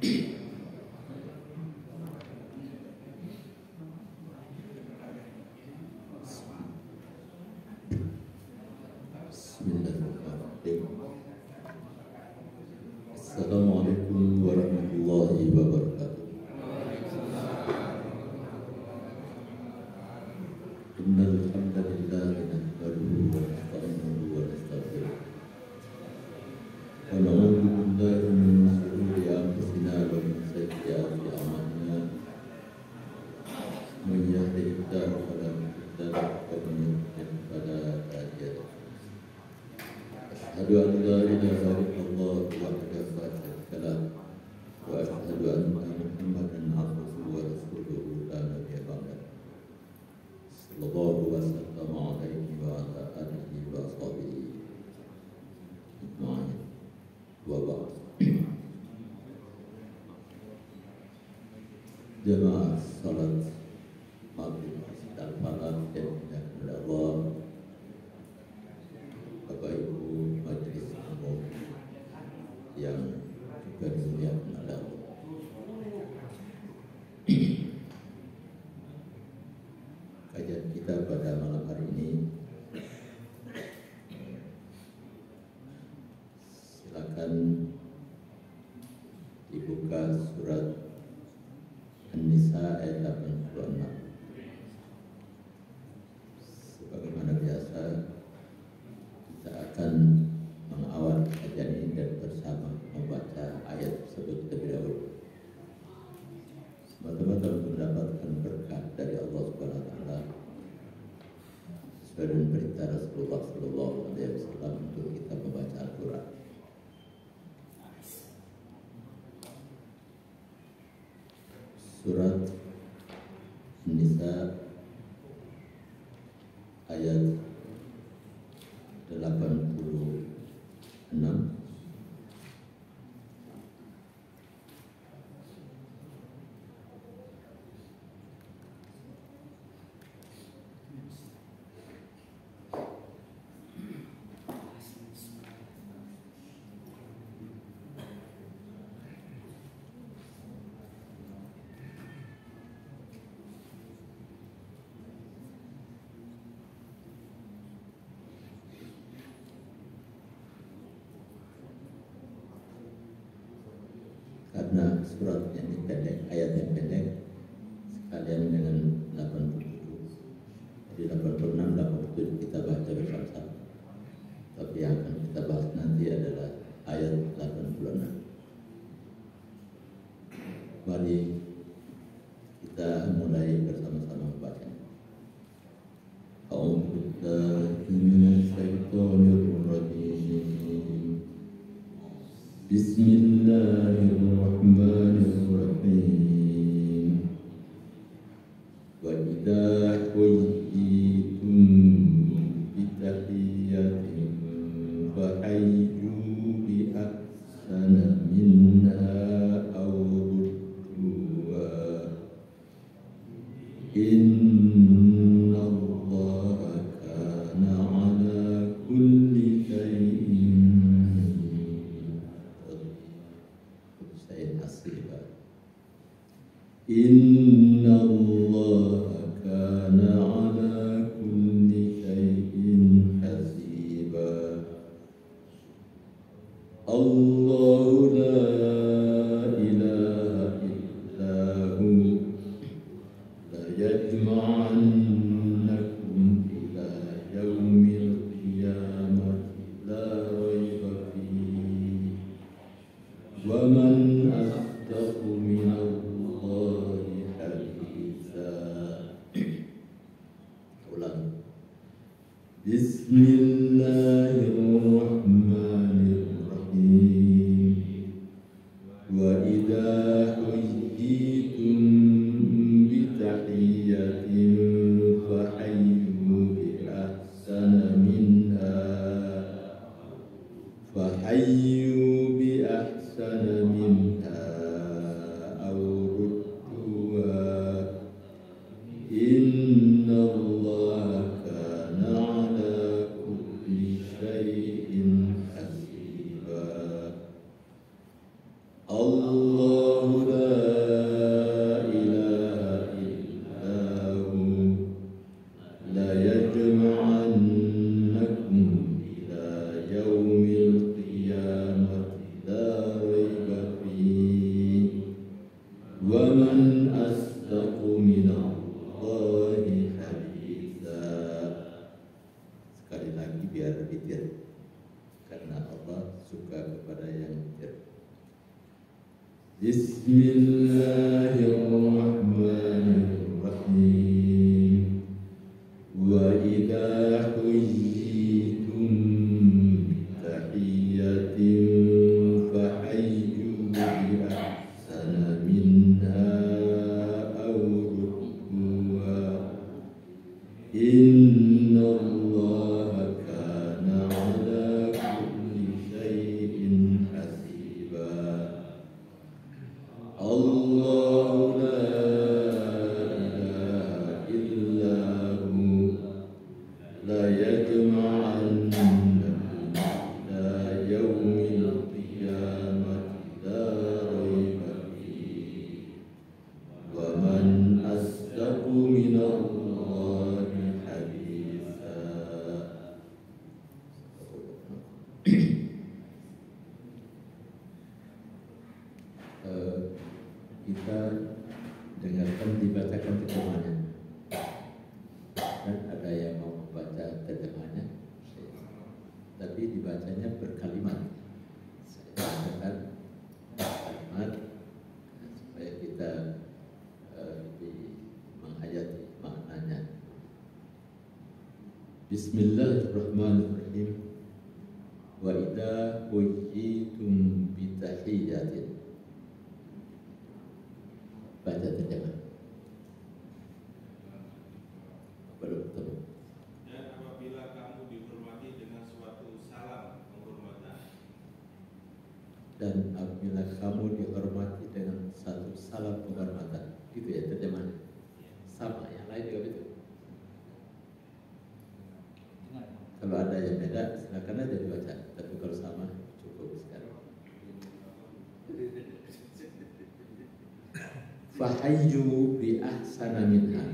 Bismillahirrahmanirrahim. Assalamualaikum warahmatullahi wabarakatuh. Innal hamdalillah nahmaduhu wa nasta'inuhu wa nastaghfiruh. Wa na'udzu billahi min shururi anfusina wa min sayyiati a'malina. Man yahdihillahu fala mudilla lahu wa man yudlil fala hadiya lahu. Asyhadu an la ilaha illallah wahdahu la syarika lahu wa asyhadu anna Muhammadan abduhu wa rasuluhu la nabiyya ba'dahu. Sallallahu wa sallam alaihi wa ala alihi wa sahbihi ajma'in. Wa ba'd. Jamaah salat maghrib dan malam yang dimuliakan Allah, Bapak Ibu Majelis Umum yang juga dimuliakan Allah. Kajian kita pada malam hari ini, silakan dibuka surat An-Nisa ayat 86. Sebagaimana biasa, kita akan mengawal kajian ini dan bersama membaca ayat tersebut terlebih dahulu. Semata-mata untuk mendapatkan berkat dari Allah Subhanahu wa taala sesuai dengan perintah Rasulullah sallallahu alaihi wasallam untuk kita membaca Al-Qur'an. Surat An-Nisa ayat 86. Karena surat yang pendek, ayat yang pendek, sekalian dengan 87. Jadi 86, 87 kita baca bersama-sama. Tapi yang akan kita bahas nanti adalah ayat 86. Mari kita mulai bersama-sama membacanya. A'udzu billahi minasy syaithanir rajim. Bismillahirrahmanirrahim. Wa idza huyyitum bitahiyyatin fahayyu bi ahsana minha aw rudduha. Innallaha kana ala kulli shay'in hasiba. Innallaha kana ala kulli shay'in hasiba. Allahu la ilaha illa hu la yajma'annakum ila yaumil qiyamati la raiba fihi. Wa man asdaqu minallahi haditha. Ulang. Bismillahirrahmanirrahim. Wa idza huyyitum bitahiyyatin fahayyu bi ahsana minha aw rudduha. Innallaha kana ala kulli shay'in hasiba. Allah Bismillahirrahmanirrahim. Wa idza huyitum tahiyyatin fahayyu bi ahsana minha aw rudduha. Innallaha kana ala kulli syai'in hasiba. Allahu la ilaha illa hu la yajma'annakum ila yaumil qiyamati la raiba fihi wa man asdaqu minallahi haditha. Kita dengarkan dibacakan terjemahannya, dan ada yang mau membaca terjemahannya, tapi dibacanya berkalimat. Saya bacakan kalimat supaya kita menghayati maknanya. Bismillahirrahmanirrahim. Wa idza huyitum bitahiyyatin. Baca terjemah. Belum ketemu. Dan apabila kamu dihormati dengan suatu salam penghormatan. Dan apabila kamu dihormati dengan satu salam penghormatan. Gitu ya terjemahnya. Sama, yang lain juga begitu. Kalau ada yang beda silakan aja dibaca. Tapi kalau sama cukup sekarang. Fahayyu bi ahsana minha.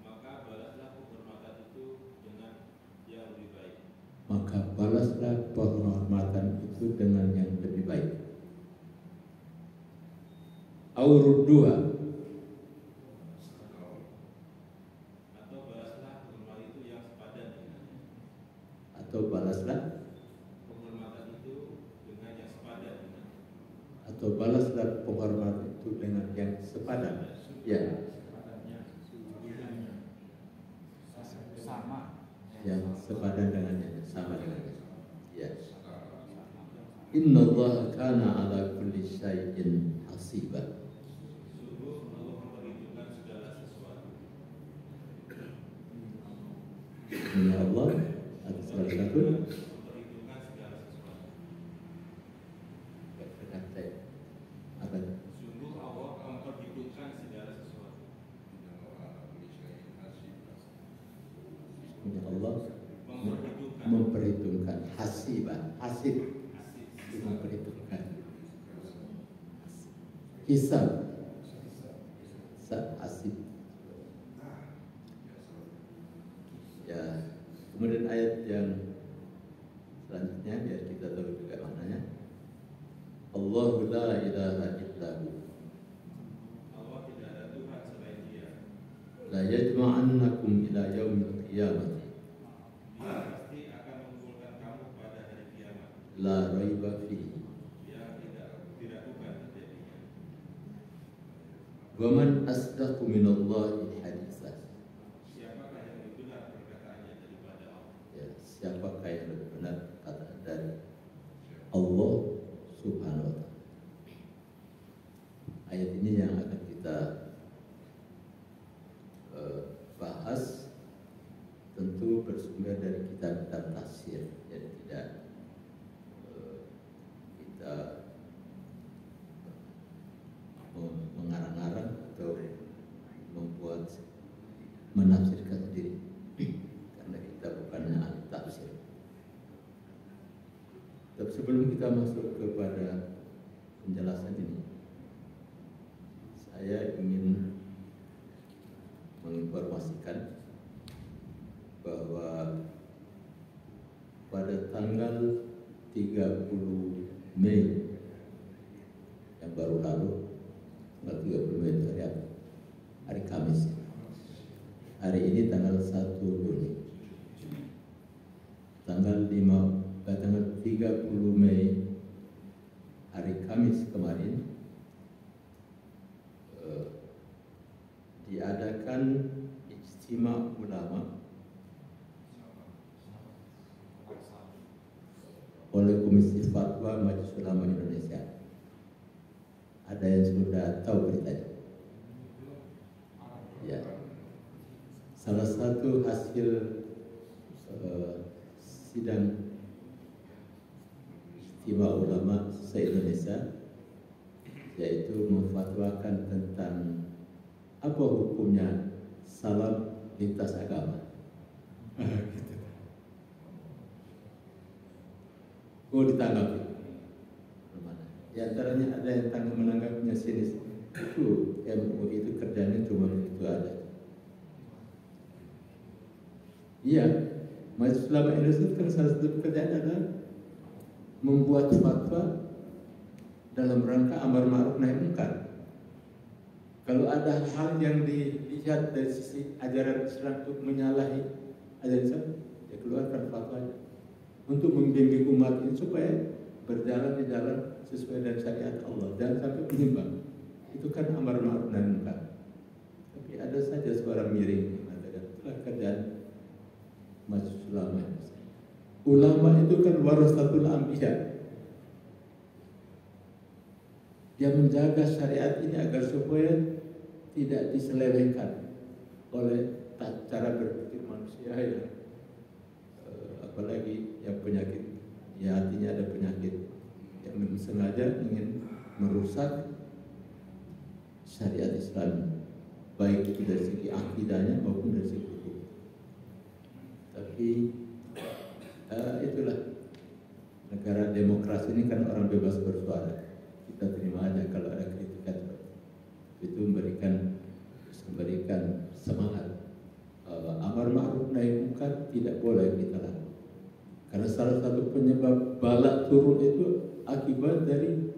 Maka balaslah penghormatan itu dengan yang lebih baik. Maka balaslah penghormatan itu dengan yang lebih baik. Aurudduha. Atau balaslah penghormatan itu yang sepadan dengannya. Atau balaslah. Penghormatan itu dengan yang sepadan dengannya. Atau balaslah penghormatan itu dengan yang sepadan. Ya. Sama. Yang sepadan dengannya, sama dengannya. Ya. Innallaha kana ala kulli syai'in hasiba. Sungguh Allah memperhitungkan segala sesuatu. Ya Allah atas segala sesuatu. Memperhitungkan segala sesuatu. Berkata apa? Sungguh Allah memperhitungkan segala sesuatu. Ya Allah Memperhitungkan. memperhitungkan hasibah, hasib Asik. itu memperhitungkan hisab, hasib. Ya, kemudian ayat yang selanjutnya biar kita tahu juga maknanya. Allahu la ilaha illahu Allah tidak ada Tuhan selain Dia. la yajma'annakum ila yaumil qiyamati Dia pasti akan mengumpulkan kamu pada hari kiamat. la raiba fihi Dia tidak bukan terjadinya. wa man asdaqu minallahi haditsa. Siapakah yang lebih benar perkataannya daripada Allah? Ya, siapakah yang lebih benar kata dari Allah Subhanahu wa ta'ala. Ayat ini yang akan kita bahas tentu bersumber dari kitab-kitab tafsir. Jadi tidak kita mengarang-arang atau membuat menafsirkan sendiri karena kita bukannya ahli tafsir. Tapi sebelum kita masuk kepada penjelasan ini, saya ingin menginformasikan bahwa pada tanggal 30 Mei yang baru lalu, tanggal 30 Mei itu hari apa? Hari Kamis. Hari ini tanggal 1 Juni. Tanggal 30 Mei mengadakan ijtima ulama oleh Komisi Fatwa Majelis Ulama Indonesia. Ada yang sudah tahu beritanya? Ya. Salah satu hasil sidang ijtima ulama se-Indonesia yaitu memfatwakan tentang apa hukumnya salam lintas agama. Gitu. Oh, ditanggapi. Di antaranya ada yang menanggapinya sinis. Itu MUI itu kerjanya cuma begitu aja. Iya, Majelis Ulama Indonesia kan salah satu pekerjaan adalah membuat fatwa dalam rangka amar ma'ruf nahi munkar. Kalau ada hal yang dilihat dari sisi ajaran Islam untuk menyalahi ajaran Islam, ya keluarkan fatwanya untuk membimbing umat ini supaya berjalan di jalan sesuai dengan syariat Allah, jangan sampai menyimpang. Itu kan amar ma'ruf nahi munkar. Tapi ada saja suara miring mengatakan itulah kerjaan Majelis Ulama. Ulama itu kan warasatul anbiya. Dia menjaga syariat ini agar supaya tidak diselewengkan oleh cara berpikir manusia yang apalagi yang penyakit, ya hatinya ada penyakit yang sengaja ingin merusak syariat Islam, baik itu dari segi akidahnya maupun dari segi hukum. Tapi itulah negara demokrasi ini kan orang bebas bersuara. Kita terima aja kalau ada kritikan itu memberikan semangat. Amar ma'ruf nahi munkar tidak boleh kita lakukan. Karena salah satu penyebab bala turun itu akibat dari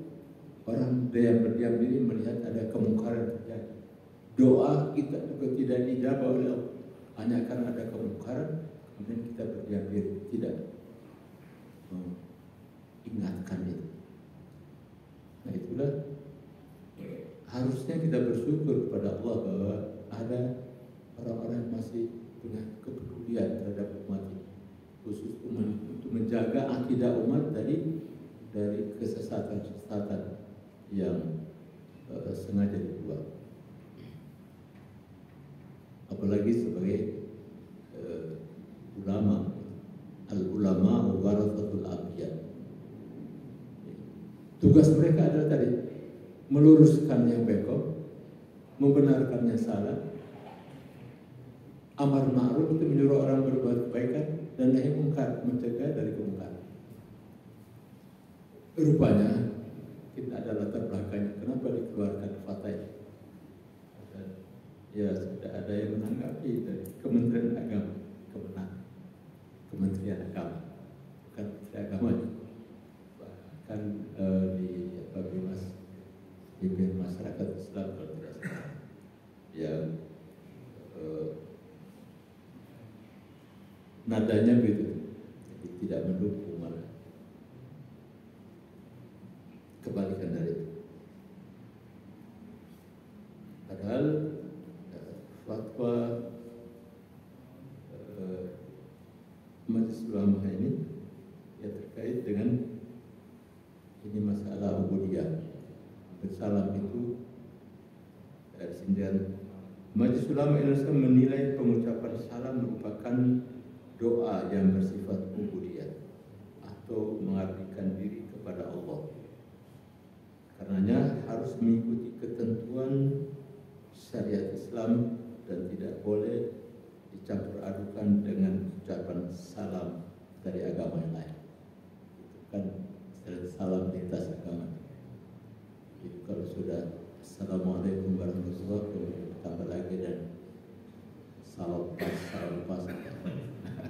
orang yang berdiam diri melihat ada kemungkaran terjadi. Doa kita juga tidak dijawab oleh Allah hanya karena ada kemungkaran, kemudian kita berdiam diri, tidak ingatkan itu. Nah itulah harusnya kita bersyukur kepada Allah bahwa ada orang-orang yang masih punya kepedulian terhadap umat ini, khusus untuk menjaga akidah umat dari kesesatan-kesesatan yang sengaja dibuat. Apalagi sebagai ulama, al-ulama warasatul anbiya. Tugas mereka adalah tadi meluruskan yang bengkok, membenarkan yang salah. Amar ma'ruf itu menyuruh orang berbuat kebaikan dan nahi munkar, mencegah dari kemungkaran. Rupanya kita ada latar belakangnya kenapa dikeluarkan fatwa ini. Ya sudah ada yang menanggapi dari Kementerian Agama, Kementerian Agama, bukan Kementerian Agama, bahkan di masyarakat Islam kalau tidak salah, yang nadanya begitu, jadi tidak mendukung, malah kebalikan dari itu. Padahal fatwa Majelis Ulama ini ya terkait dengan ini masalah ubudiyah. Bersalam itu dari sindiran Majelis Ulama Indonesia menilai pengucapan salam merupakan doa yang bersifat ubudiyah atau mengabdikan diri kepada Allah. Karenanya harus mengikuti ketentuan syariat Islam dan tidak boleh dicampur adukan dengan ucapan salam dari agama yang lain. Itu kan salam lintas agama. Jadi kalau sudah Assalamualaikum warahmatullahi wabarakatuh tambah lagi dan salam pas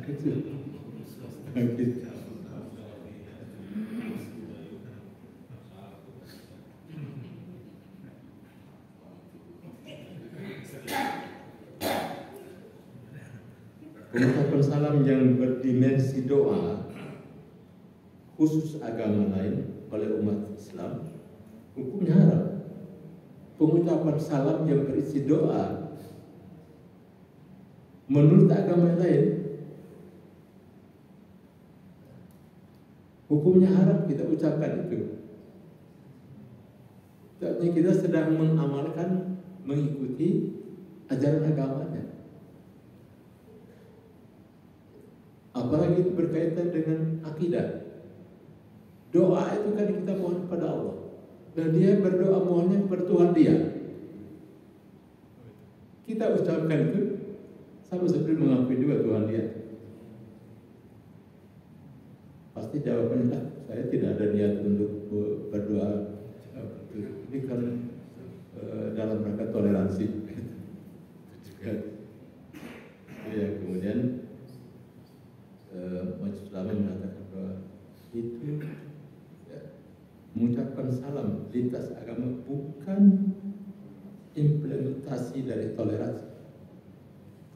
itu. Pengucapan salam yang berdimensi doa khusus agama lain oleh umat Islam hukumnya haram. Pengucapan salam yang berisi doa Menurut agama yang lain, hukumnya haram kita ucapkan itu. Tapi kita sedang mengamalkan, mengikuti ajaran agamanya. Apalagi itu berkaitan dengan akidah. Doa itu kan kita mohon kepada Allah. Dan dia berdoa mohonnya kepada Tuhan dia. Kita ucapkan itu sama seperti mengakui juga Tuhan dia. Pasti jawabannya lah, saya tidak ada niat untuk berdoa. Ini kan dalam rangka toleransi. Ya, kemudian Majelis Ulama mengatakan bahwa itu mengucapkan salam lintas agama bukan implementasi dari toleransi.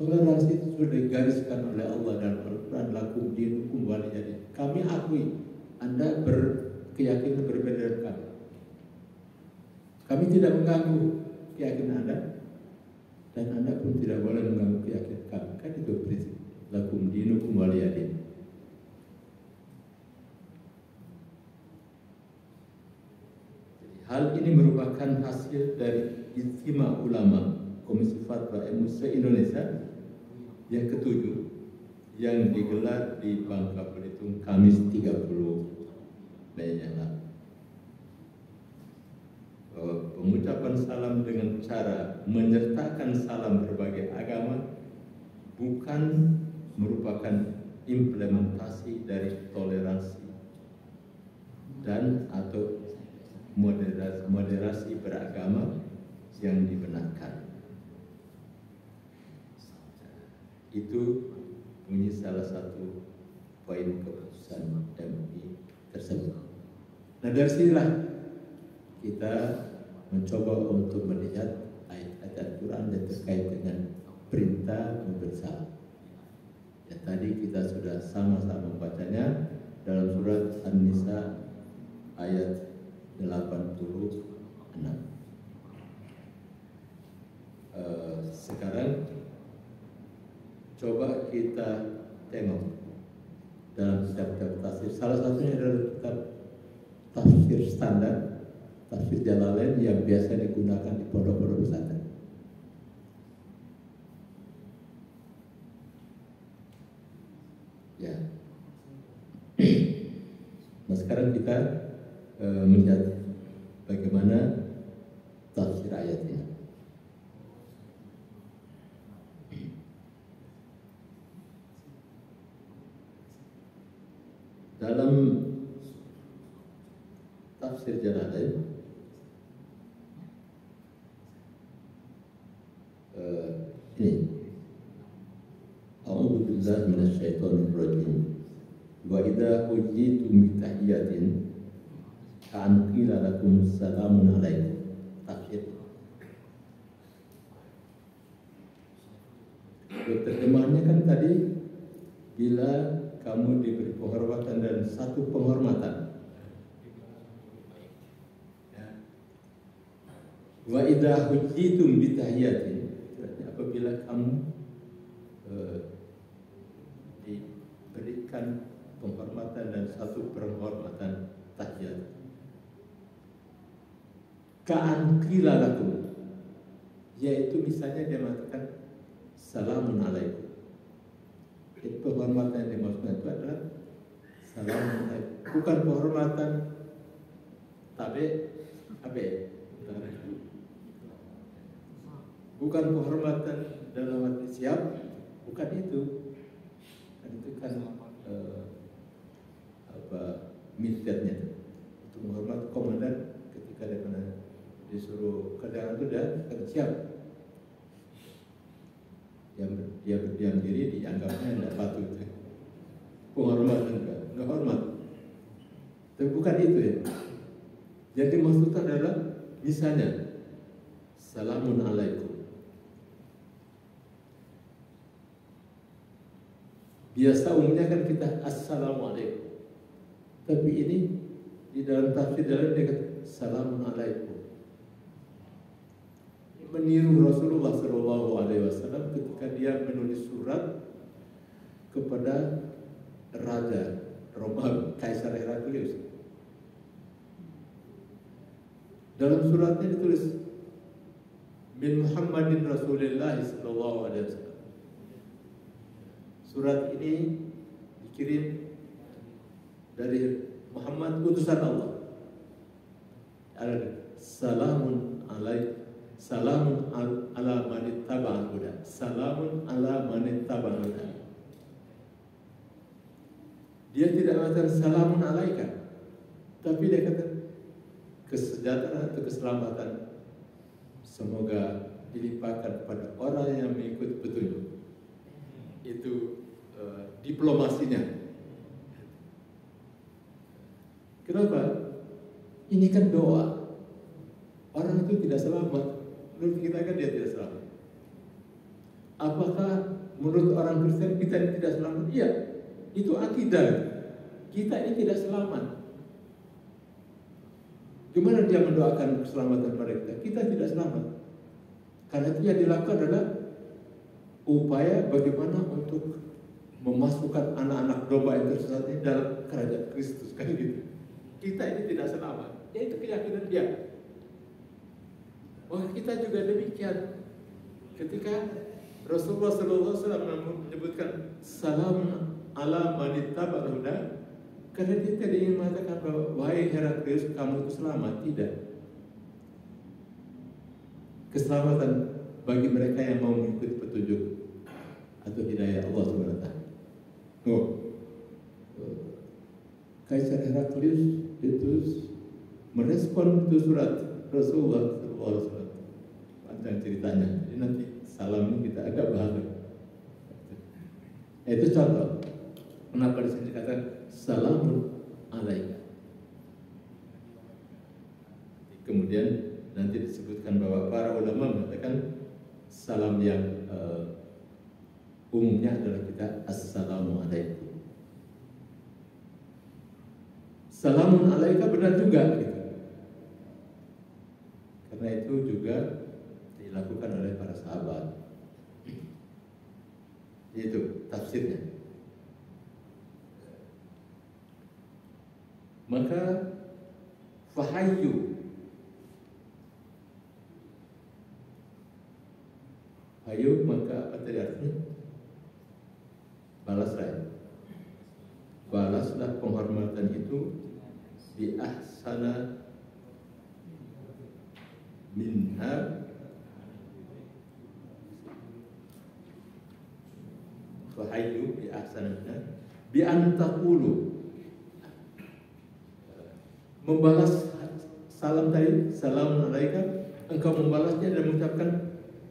Toleransi itu sudah digariskan oleh Allah dalam Al-Quran, lakum dinukum waliyadin. Kami akui Anda berkeyakinan berbeda dari kami. Kami tidak mengganggu keyakinan Anda, dan Anda pun tidak boleh mengganggu keyakinan kami. Kan itu prinsip lakum dinukum waliyadin. Hal ini merupakan hasil dari Ijtima Ulama Komisi Fatwa MUI se-Indonesia yang ke-7 yang digelar di Bangka Belitung Kamis 30 Mei yang lalu. Pengucapan salam dengan cara menyertakan salam berbagai agama bukan merupakan implementasi dari toleransi dan atau moderasi beragama yang dibenarkan. Itu bunyi salah satu poin keputusan MUI tersebut. Nah, dari sinilah kita mencoba untuk melihat ayat-ayat Al-Quran yang terkait dengan perintah memberi salam. Ya, tadi kita sudah sama-sama membacanya dalam surat An-Nisa ayat 86. Sekarang coba kita tengok dalam kitab-kitab tafsir. Salah satunya adalah kitab tafsir standar, tafsir Jalalain yang biasa digunakan di pondok-pondok pesantren. Ya. Nah, sekarang kita melihat bagaimana tafsir ayatnya. Dalam tafsir Jalalain ini, A'udzu billahi minasyaitonir rajim. Wa idza hujitum bi tahiyyatin ka'an qila lakum salamun alaikum. Tafsir. Terjemahannya kan tadi, bila kamu diberi penghormatan dan satu penghormatan. Wa idza hujitum bi tahiyyatin, apabila kamu diberikan penghormatan dan satu penghormatan tahiyat. Ka'an qila lakum, yaitu misalnya dia mengatakan salamun alaikum. Itu penghormatan yang dimaksudkan itu adalah salamun alaikum, bukan penghormatan tabe abe, bukan penghormatan dalam arti siap, bukan itu. Itu kan militernya untuk menghormati komandan ketika dia disuruh ke dalam itu dan siap. Yang dia berdiam diri dianggapnya tidak patuh. Penghormatan enggak hormat. Tapi bukan itu ya. Jadi maksudnya adalah misalnya salamun alaikum. Biasa umumnya kan kita assalamualaikum. Tapi ini di dalam tafsir dalam dia kata salamun alaikum. meniru Rasulullah SAW ketika dia menulis surat kepada Raja Romawi, Kaisar Heraklius. Dalam suratnya ditulis min Muhammadin Rasulillah SAW. Surat ini dikirim dari Muhammad utusan Allah. Salamun ala man ittaba'al huda. Salamun ala man ittaba'al huda. Dia tidak mengatakan salamun alaika, tapi dia kata kesejahteraan atau keselamatan semoga dilimpahkan kepada orang yang mengikuti petunjuk. Itu diplomasinya. Kenapa? Ini kan doa. Orang itu tidak selamat. Menurut kita kan dia tidak selamat. Apakah menurut orang Kristen kita ini tidak selamat? Iya. Itu akidah. Kita ini tidak selamat. Gimana dia mendoakan keselamatan mereka? Kita tidak selamat. Karena itu yang dilakukan adalah upaya bagaimana untuk memasukkan anak-anak domba yang tersesat ini dalam kerajaan Kristus. Kan gitu. Kita ini tidak selamat. Itu keyakinan dia. Wah, kita juga demikian. Ketika Rasulullah SAW menyebutkan salam ala man ittaba'al huda, karena dia tidak ingin mengatakan bahwa wahai Heraklius kamu itu selamat. Tidak. Keselamatan bagi mereka yang mau mengikuti petunjuk atau hidayah Allah SWT. Kaisar Heraklius itu merespon itu surat Rasulullah SAW. Panjang ceritanya. Jadi nanti salam ini kita agak bahagia. Itu contoh. Kenapa di sini dikatakan salamun alaika. Kemudian nanti disebutkan bahwa para ulama mengatakan salam yang umumnya adalah kita assalamualaikum. Salamun alaika benar juga gitu. Karena itu juga dilakukan oleh para sahabat. Itu tafsirnya. Maka fahayyu, hayu maka apa tadi artinya? Balaslah penghormatan itu bi ahsana minha fahayyu bi ahsana minha bi antaqulu, membalas salam tadi, salam alaika, engkau membalasnya dan mengucapkan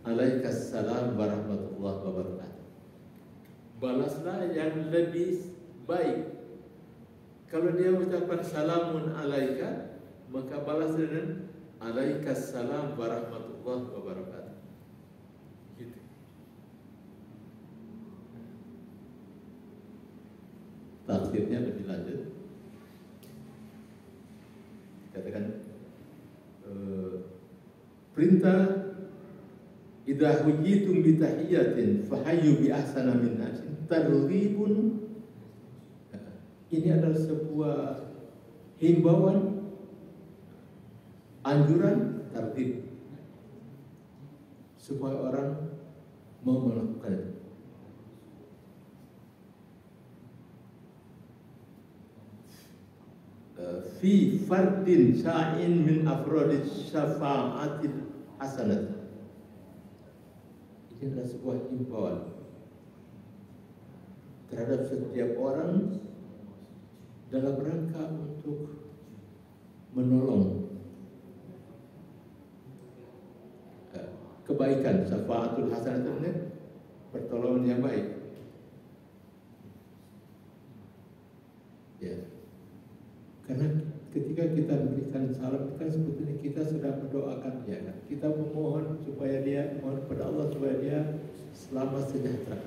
alaikas salam warahmatullahi wabarakatuh. Balaslah yang lebih baik. Kalau dia mengucapkan salamun alaika, maka balas dengan alaikas salam warahmatullahi wabarakatuh. Gitu. Tafsirnya lebih lanjut. Katakan perintah idza hujitum bi tahiyatin fahayyu bi ahsana minha targhibun. Ini adalah sebuah himbauan, anjuran, targhib supaya orang mau melakukan itu. Fi fardin sa'in min afrodis syafa'atil hasanat. Ini adalah sebuah himbauan terhadap setiap orang dalam rangka untuk menolong kebaikan. Syafa'atul hasanat itu pertolongan yang baik. Ya. Karena ketika kita memberikan salam kan sebetulnya kita sedang mendoakan dia kan. Kita memohon supaya dia, mohon kepada Allah supaya dia selamat sejahtera.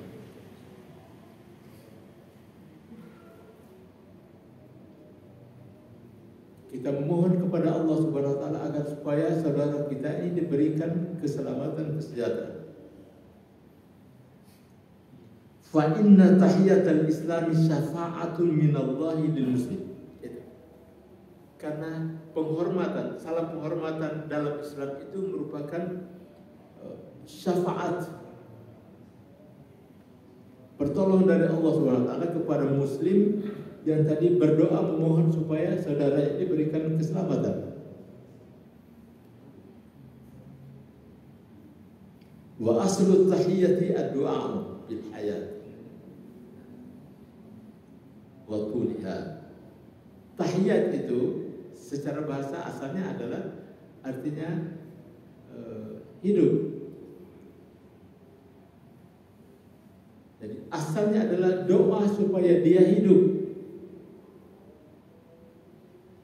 kita memohon kepada Allah Subhanahu wa taala agar supaya saudara kita ini diberikan keselamatan, kesejahteraan. Fa inna tahiyatal islami syafa'atun minallahi lil muslim. Karena penghormatan, salam penghormatan dalam Islam itu merupakan syafaat, pertolongan dari Allah Subhanahu wa taala kepada muslim yang tadi berdoa memohon supaya saudara ini diberikan keselamatan. Wa aslu tahiyyati ad-du'a bil hayat wa tuliha. Tahiyat itu secara bahasa asalnya adalah artinya hidup. Jadi asalnya adalah doa supaya dia hidup,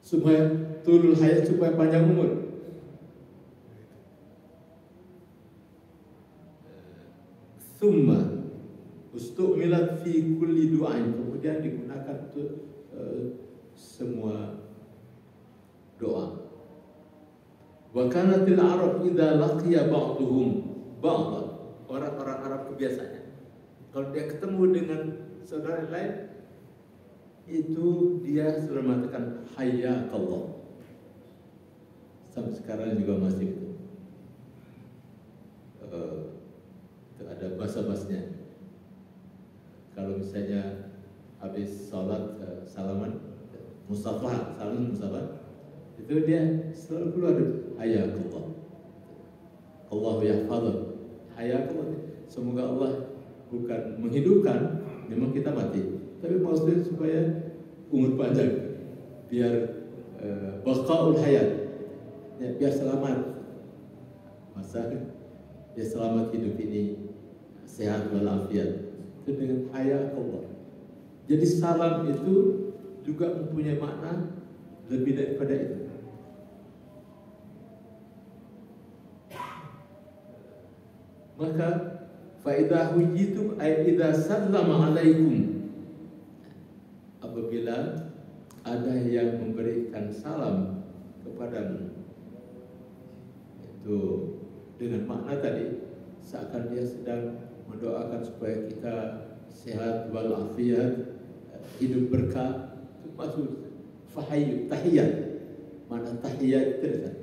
supaya tulul hayat, supaya panjang umur. Thumma ustu'milat fi kulli du'ain, kemudian digunakan untuk semua doa. Wa kanatil Arab idza laqiya ba'dhum ba'dhan. Orang-orang Arab kebiasaannya kalau dia ketemu dengan saudara lain itu dia selalu mengatakan hayyakallah. Sampai sekarang juga masih itu. Itu ada bahasa-bahasanya. Kalau misalnya habis sholat salaman musafaha, salam musafaha, itu dia selalu keluar hayyakallah. Allahu yahfadhuk. Hayyakallah. Semoga Allah bukan menghidupkan, memang kita mati, tapi maksudnya supaya umur panjang, biar baqaul hayat, ya, biar selamat masa, biar selamat hidup ini, sehat walafiat. Itu dengan hayyakallah. Jadi salam itu juga mempunyai makna lebih daripada itu. Maka faidah hujitum ay idza sallama alaikum, apabila ada yang memberikan salam kepadamu, itu dengan makna tadi seakan dia sedang mendoakan supaya kita sehat walafiat, hidup berkah. Itu maksud fahayyu tahiyat. Mana tahiyat itu?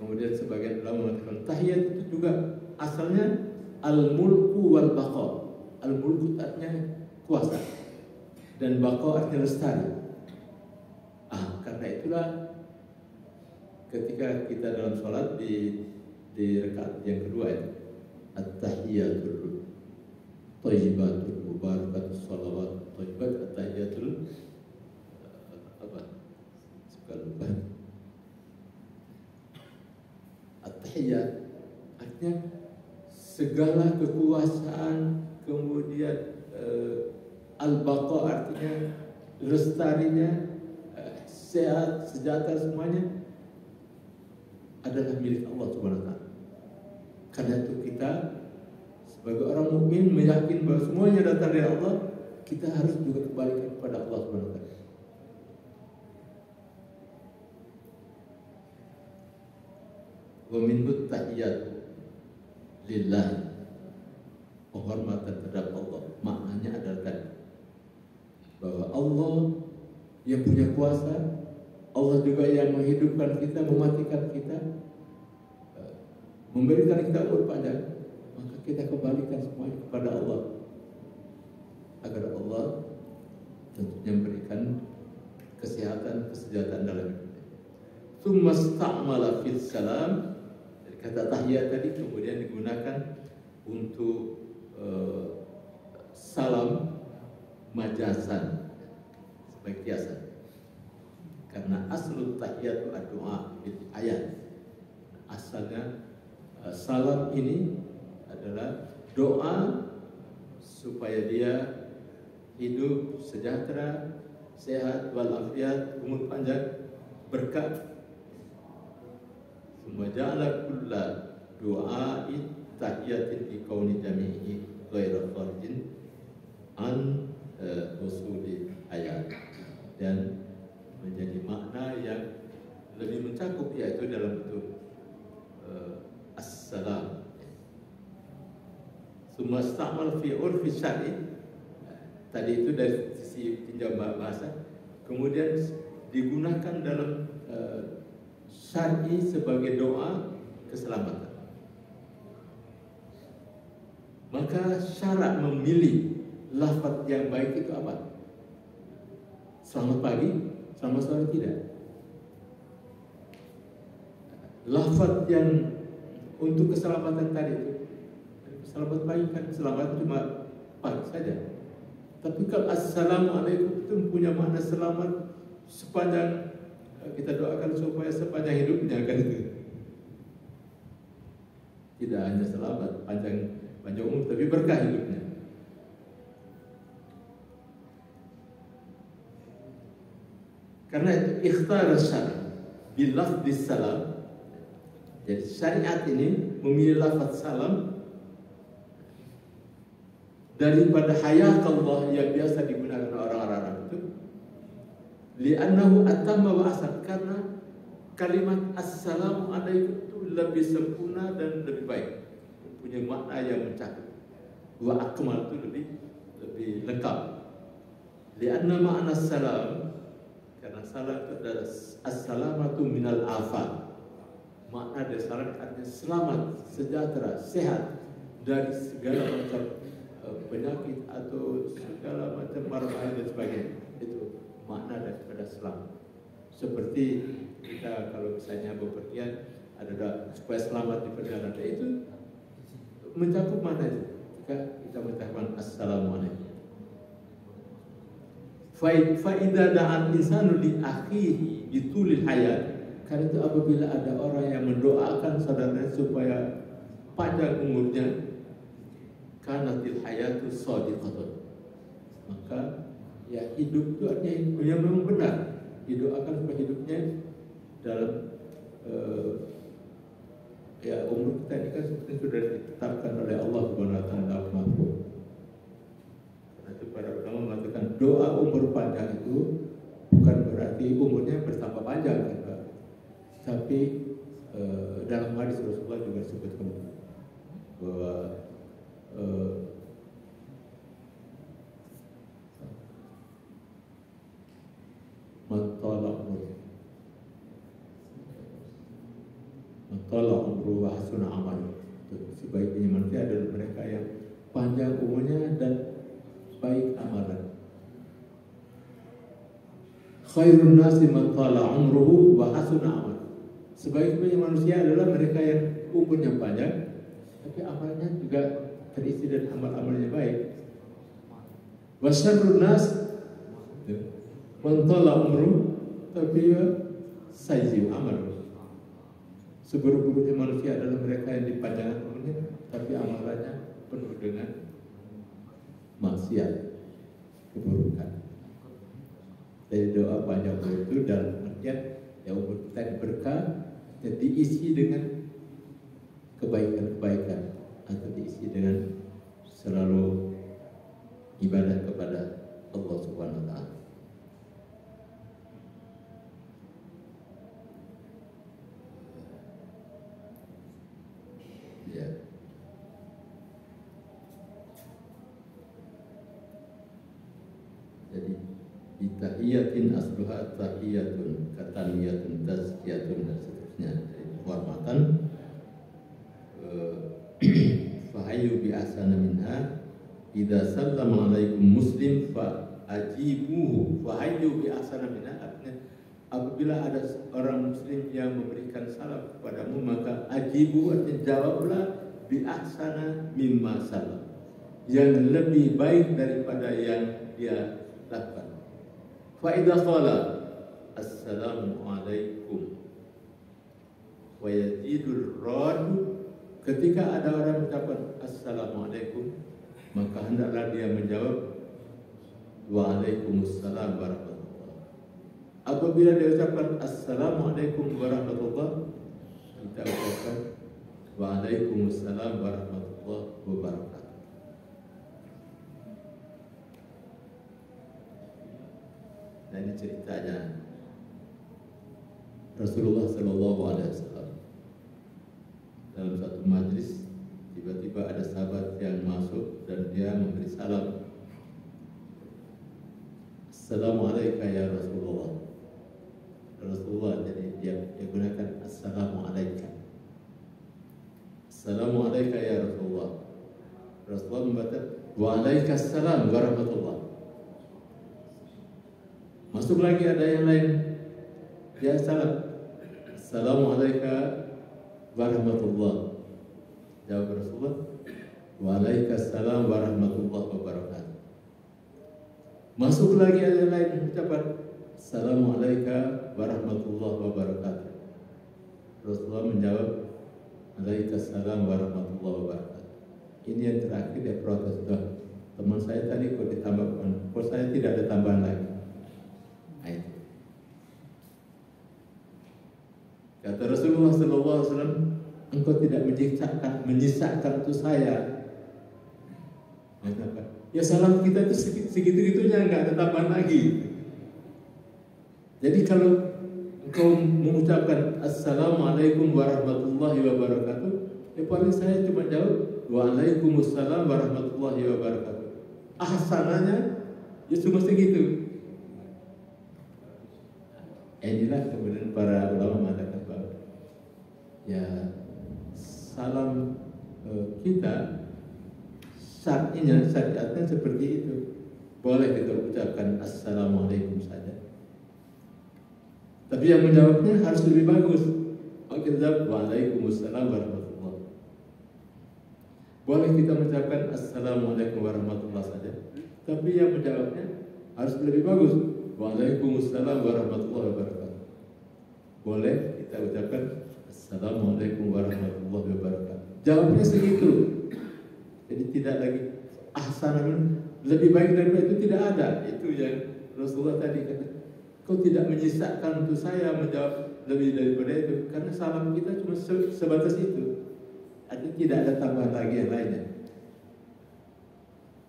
Kemudian sebagian ulama mengatakan tahiyat itu juga asalnya al-mulku wal baqa. Al-mulku artinya kuasa dan baqa artinya lestari. Karena itulah ketika kita dalam sholat di rakaat yang kedua ya, at-tahiyatul thayyibatul mubarakatus shalawat thayyibat, at-tahiyatul suka lupa. At-tahiyat artinya segala kekuasaan, kemudian al-baqa artinya lestarinya, sehat, sejahtera, semuanya adalah milik Allah Subhanahu wa taala. Karena itu kita sebagai orang mukmin meyakini bahwa semuanya datang dari Allah, kita harus juga kembalikan kepada Allah Subhanahu wa taala. Wa minhu tahiyat lillah, penghormatan terhadap Allah. Maknanya adalah tadi bahwa Allah yang punya kuasa, Allah juga yang menghidupkan kita, mematikan kita, memberikan kita umur panjang. Maka kita kembalikan semuanya kepada Allah, agar Allah tentunya memberikan kesehatan, kesejahteraan dalam hidup. Tsumma sta'mala fil salam, kata tahiyat tadi kemudian digunakan untuk salam majasan sebagai kiasan. Karena aslu tahiyatu ad-du'a bil ayat. Asalnya salam ini adalah doa supaya dia hidup sejahtera, sehat walafiat, umur panjang, berkah. Summa ja'ala kulla du'a'i tahiyatin bi kauni jami'i ghairu kharijin an usuli ayat dan menjadi makna yang lebih mencakup, yaitu dalam bentuk assalam. Summa istamal fi urfi syar'i, tadi itu dari sisi tinjau bahasa, kemudian digunakan dalam syar'i sebagai doa keselamatan. Maka syarat memilih lafaz yang baik itu apa? Selamat pagi, selamat sore, tidak. Lafaz yang untuk keselamatan tadi itu, selamat pagi kan, selamat cuma pagi saja. Tapi kalau assalamualaikum itu punya makna selamat sepanjang, kita doakan supaya sepanjang hidupnya kan itu. Tidak hanya selamat panjang umur, tapi berkah hidupnya. Karena itu ikhtar syar' bil lafdz salam. Jadi syariat ini memilih lafaz salam daripada hayatullah yang biasa digunakan orang-orang Arab itu. Li'annahu atamma wa asad, karena kalimat assalamu alaikum itu lebih sempurna dan lebih baik, punya makna yang mencakup. Wa akmal itu lebih lengkap. Li'anna ma'na salam, karena salam itu adalah assalamatu minal afat. Makna dari salam artinya selamat, sejahtera, sehat dari segala macam penyakit atau segala macam bahaya dan sebagainya. Itu makna daripada selamat. Seperti kita kalau misalnya bepergian, ada supaya selamat di perjalanan, itu mencakup mana itu? Kita mengucapkan assalamualaikum. Faidah da'al insanu li akhihi bitulil hayat. Karena itu apabila ada orang yang mendoakan saudaranya supaya panjang umurnya, kanatil hayatu shadiqatun, maka ya hidup itu artinya yang memang benar. Didoakan supaya hidupnya dalam ya umur kita ini kan seperti sudah ditetapkan oleh Allah Subhanahu wa taala al-mahfuz. Karena itu para ulama mengatakan doa umur panjang itu bukan berarti umurnya bertambah panjang kan, Pak. Tapi dalam hadis Rasulullah juga disebutkan bahwa Matala umru wa hasuna amal. Sebaiknya manusia adalah mereka yang panjang umurnya dan baik amalan. Khairun nasi man tala umruhu wa hasuna amal. Sebaik-baiknya manusia adalah mereka yang umurnya panjang tapi amalnya juga terisi dan amal-amalnya baik. Wa syarrun nas man tala umruhu tapi sayyi'u amal. Seburuk-buruknya manusia adalah mereka yang dipanjangkan umurnya tapi amalannya penuh dengan maksiat, keburukan. Dari doa panjang umur itu dalam artian ya umur kita berkah dan diisi dengan kebaikan-kebaikan atau diisi dengan selalu ibadah kepada Allah Subhanahu wa taala. Ya. Jadi tahiyatin asluha tahiyatun, kataniyatun, tazkiyatun dan seterusnya. Jadi kehormatan fahayu bi ahsana minha idza sallama alaikum muslim fa ajibuhu. Fahayu bi ahsana minha artinya apabila ada orang muslim yang memberikan salam kepadamu maka ajibu artinya jawablah bi ahsana mimma salam, yang lebih baik daripada yang dia lakukan. Fa idza qala assalamu alaikum wa yazidul radu, ketika ada orang mengucapkan assalamualaikum maka hendaklah dia menjawab waalaikumsalam warahmatullahi. Apabila dia ucapkan assalamualaikum warahmatullahi, kita ucapkan waalaikumsalam warahmatullahi wabarakatuh. Nah ini ceritanya Rasulullah Shallallahu Alaihi Wasallam dalam satu majlis, tiba-tiba ada sahabat yang masuk dan dia memberi salam. Assalamualaikum ya Rasulullah. Rasulullah jadi dia gunakan Assalamualaikum. Assalamualaikum ya Rasulullah. Rasulullah membaca Waalaikumsalam warahmatullah. Masuk lagi ada yang lain, dia salam. Assalamualaikum warahmatullah. Jawab Rasulullah, Waalaikumsalam warahmatullahi wabarakatuh. Masuk lagi ada yang lain ucapan Assalamualaikum warahmatullahi wabarakatuh. Rasulullah menjawab, Waalaikumsalam warahmatullahi wabarakatuh. Ini yang terakhir dia protes, sudah teman saya tadi kok ditambahkan, kok saya tidak ada tambahan lagi. Ayat. Kata Rasulullah SAW, engkau tidak menyisakan untuk saya. Ya salam kita itu segitu-gitunya, nggak ada tambahan lagi. Jadi kalau engkau mengucapkan Assalamualaikum warahmatullahi wabarakatuh, ya paling saya cuma jawab Waalaikumsalam warahmatullahi wabarakatuh. Ahsananya ya cuma segitu. Inilah kemudian para ulama mengatakan bahwa ya salam kita syar'inya seperti itu. Boleh kita ucapkan Assalamualaikum saja. Tapi yang menjawabnya harus lebih bagus. Kita jawab Waalaikumsalam warahmatullahi. Boleh kita mengucapkan Assalamualaikum warahmatullahi saja. Tapi yang menjawabnya harus lebih bagus. Waalaikumsalam warahmatullahi wabarakatuh. Boleh kita ucapkan Assalamualaikum warahmatullahi wabarakatuh. Jawabnya segitu. Jadi tidak lagi ahsan lebih baik daripada itu tidak ada. Itu yang Rasulullah tadi kata. Kau tidak menyisakan untuk saya menjawab lebih daripada itu, karena salam kita cuma sebatas itu. Artinya tidak ada tambahan lagi yang lainnya.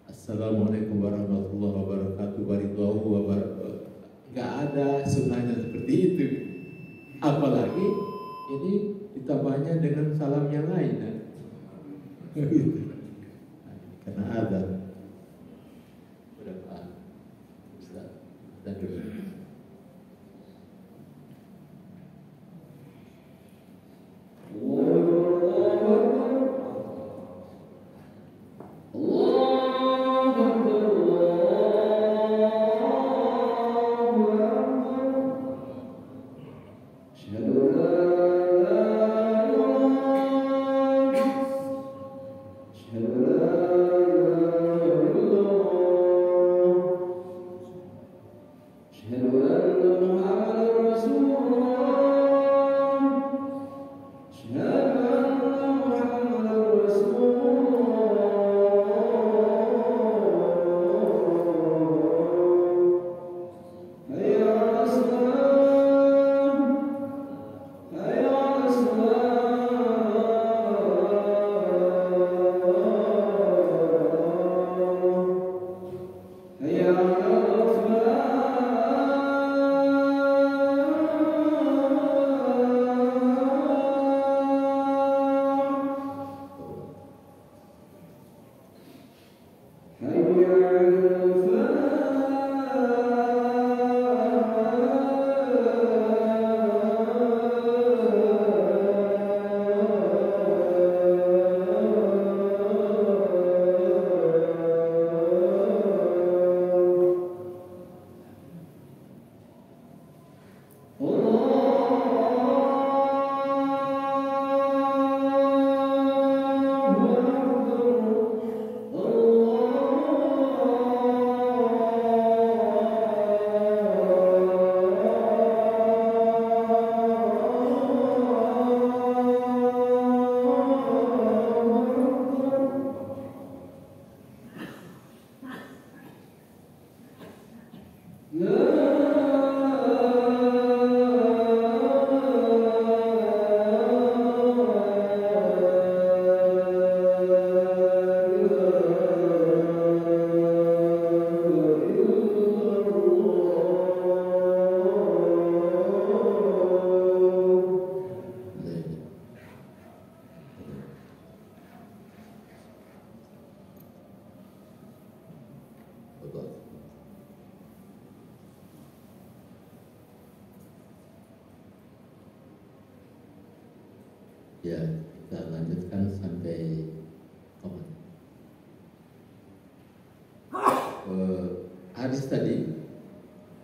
Assalamualaikum warahmatullahi wabarakatuh, warahmatullahi wabarakatuh. Nggak ada sunnahnya seperti itu. Apalagi ini ditambahnya dengan salam yang lain, kan? Karena ada. Berapa? Dan dulu. Ya, kita lanjutkan sampai koma. Hadis tadi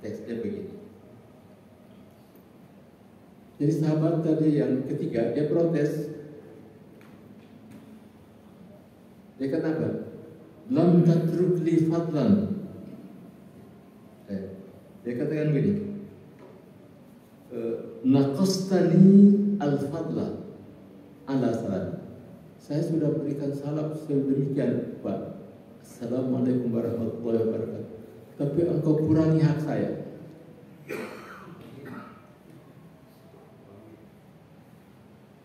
teksnya begini. Jadi sahabat tadi yang ketiga dia protes. Dia kata apa? Lam tatruk li fadlan. Dia katakan begini. Naqastani al-fadla ala salam. Saya sudah berikan salam sedemikian, Pak. Assalamualaikum warahmatullahi wabarakatuh. Tapi engkau kurangi hak saya.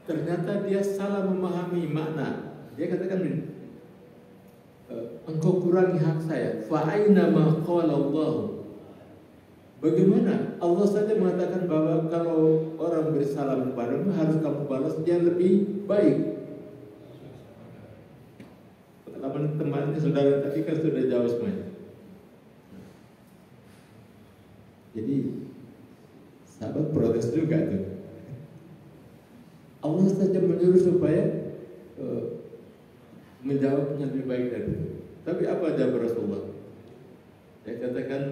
Ternyata dia salah memahami makna. Dia katakan begini, engkau kurangi hak saya. Fa aina ma qala Allah. Bagaimana? Allah saja mengatakan bahwa kalau orang beri salam kepadamu harus kamu balas dia lebih baik. Pengalaman temannya saudara tadi kan sudah jauh semuanya. Jadi sahabat protes juga tuh. Allah saja menyuruh supaya menjawabnya lebih baik dari itu. Tapi apa jawab Rasulullah? Dia katakan,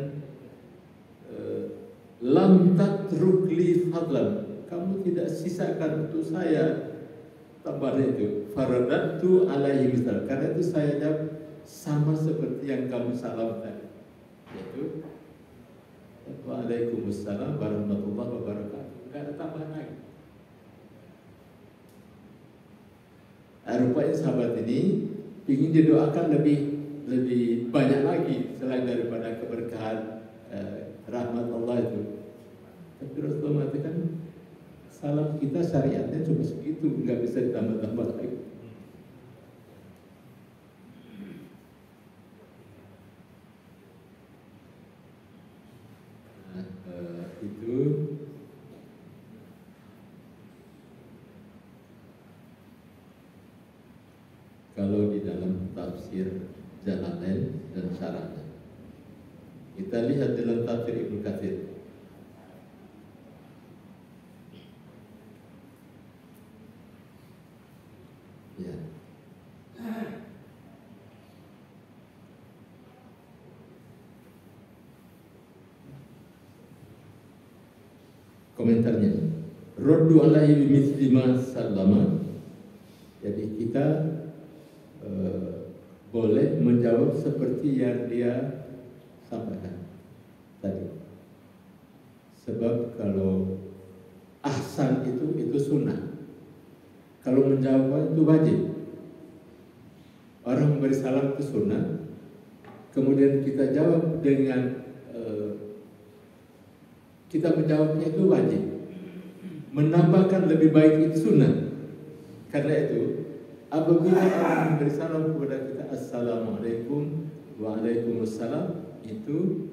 lam tatruk li fadlan, kamu tidak sisakan untuk saya tambahan itu. Faradatu alaihi misal, karena itu saya jawab sama seperti yang kamu salam tadi, yaitu waalaikumsalam warahmatullahi wabarakatuh. Enggak ada tambahan lagi. Rupanya sahabat ini ingin didoakan lebih banyak lagi selain daripada keberkahan rahmat Allah itu. Tapi Rasulullah mengatakan salam kita syariatnya cuma segitu, nggak bisa ditambah-tambah lagi. Itu kalau di dalam tafsir Jalalain dan syarahnya. Kita lihat dalam tafsir Ibnu Katsir. Ya. Komentarnya, Raddu alaihi bimithli ma sallama. Jadi kita boleh menjawab seperti yang dia sampaikan tadi. Sebab kalau ahsan itu sunnah. Kalau menjawab itu wajib. Orang memberi salam itu sunnah. Kemudian kita jawab dengan kita menjawabnya itu wajib. Menambahkan lebih baik itu sunnah. Karena itu apabila orang memberi salam kepada kita assalamualaikum waalaikumsalam, itu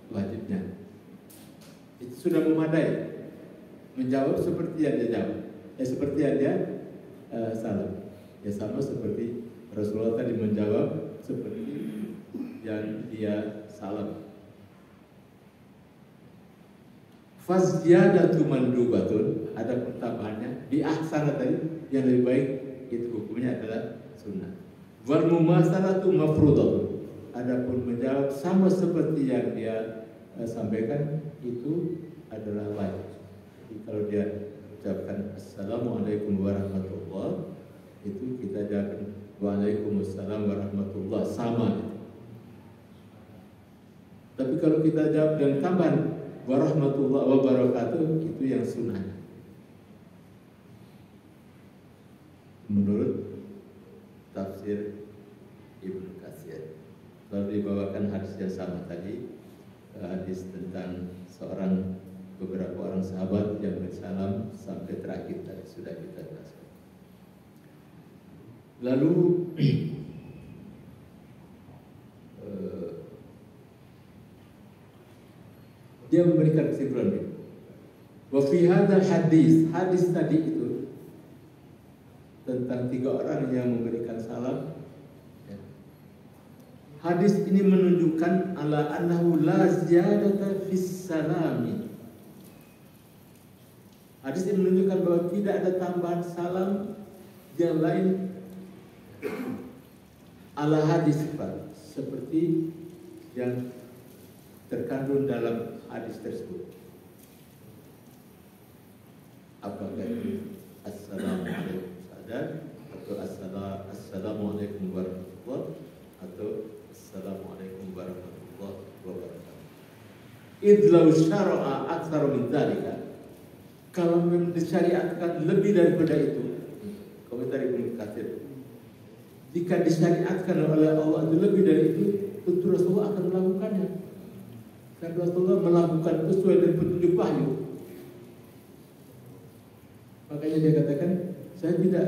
wajibnya. Itu sudah memadai. Menjawab seperti yang dia jawab. Seperti yang dia salam. Ya sama seperti Rasulullah tadi menjawab seperti yang dia salam. Fazyadatu mandubatun, ada pertambahannya di ahsana tadi yang lebih baik, itu hukumnya adalah sunnah. Wal mumasalatu mafruḍah, adapun menjawab sama seperti yang dia sampaikan itu adalah wajib. Jadi kalau dia ucapkan assalamualaikum warahmatullahi, itu kita jawabkan waalaikumsalam warahmatullahi, sama. Tapi kalau kita jawab dengan tambahan warahmatullahi wabarakatuh, itu yang sunnah. Menurut tafsir Ibnu Katsir. Lalu dibawakan hadis yang sama tadi, hadis tentang beberapa orang sahabat yang bersalam sampai terakhir tadi sudah kita jelaskan. Lalu dia memberikan kesimpulan ini. Wa fi hadzal hadis tadi itu tentang 3 orang yang memberikan salam. Hadis ini menunjukkan ala annahu la ziyadata fis salami. Hadis ini menunjukkan bahwa tidak ada tambahan salam yang lain ala hadis Pak, seperti yang terkandung dalam hadis tersebut. Apakah itu assalamualaikum sadar, atau assalamualaikum warahmatullahi, atau assalamualaikum warahmatullahi wabarakatuh. Idlau syara'a aktsara min dzalika, kalau disyariatkan lebih daripada itu, komentar Ibnu Katsir, jika disyariatkan oleh Allah itu lebih dari itu, tentu Rasulullah akan melakukannya. Karena Rasulullah melakukan sesuai dengan petunjuk wahyu. Makanya dia katakan, saya tidak,